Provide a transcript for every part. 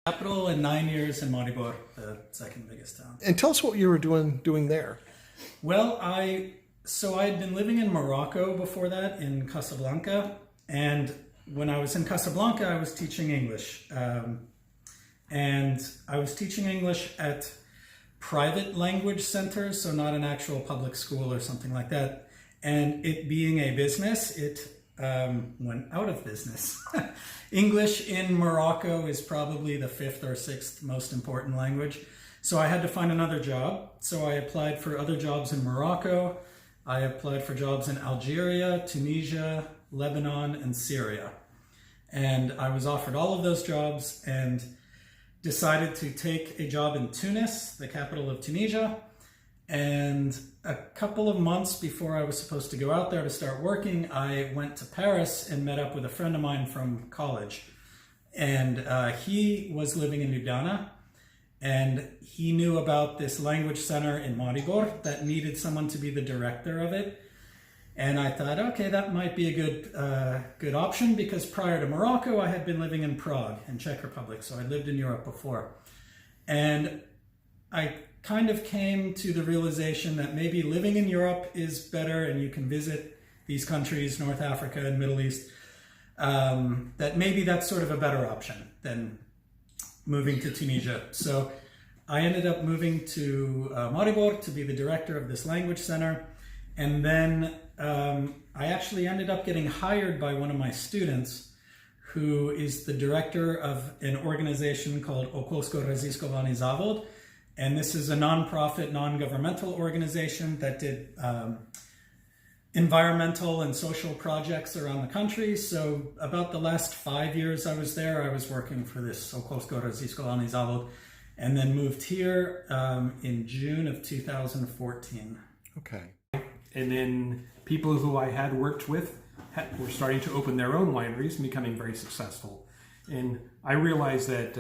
Capital and 9 years in Maribor, the second biggest town. And tell us what you were doing there. Well, I had been living in Morocco before that, in Casablanca, and when I was in Casablanca, I was teaching English. And I was teaching English at private language centers, so not an actual public school or something like that. And it being a business, it went out of business. English in Morocco is probably the 5th or 6th most important language. So I had to find another job. So I applied for other jobs in Morocco. I applied for jobs in Algeria, Tunisia, Lebanon, and Syria. And I was offered all of those jobs and decided to take a job in Tunis, the capital of Tunisia. And a couple of months before I was supposed to go out there to start working, I went to Paris and met up with a friend of mine from college. And he was living in Ljubljana, and he knew about this language center in Maribor that needed someone to be the director of it. And I thought, okay, that might be a good option, because prior to Morocco, I had been living in Prague in Czech Republic. So I lived in Europe before. And I kind of came to the realization that maybe living in Europe is better, and you can visit these countries, North Africa and Middle East, that maybe that's sort of a better option than moving to Tunisia. So I ended up moving to Maribor to be the director of this language center. And then I actually ended up getting hired by one of my students, who is the director of an organization called Okołsko Raziskowany Zawód. And this is a nonprofit, non-governmental organization that did environmental and social projects around the country. So about the last 5 years I was there, I was working for this Okołsko Raziskowany Zawód, and then moved here in June of 2014. Okay. And then people who I had worked with were starting to open their own wineries and becoming very successful. And I realized that,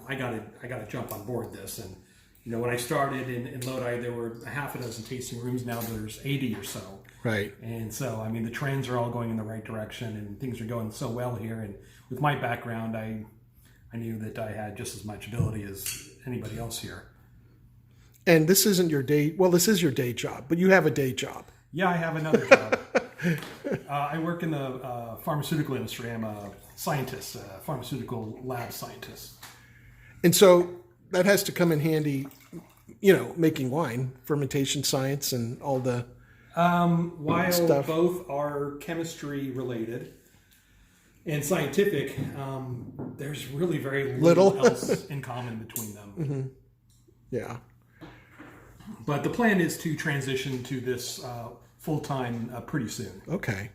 I got to jump on board this. And, when I started in Lodi, there were a half a dozen tasting rooms. Now there's 80 or so. Right. And so, the trends are all going in the right direction, and things are going so well here. And with my background, I knew that I had just as much ability as anybody else here. And this isn't your day. Well, this is your day job, but you have a day job. Yeah, I have another job. I work in the pharmaceutical industry. I'm a scientist, a pharmaceutical lab scientist. And so that has to come in handy, making wine, fermentation science, and all the while stuff. Both are chemistry related and scientific, there's really very little else in common between them. Mm-hmm. Yeah. But the plan is to transition to this full-time pretty soon. Okay.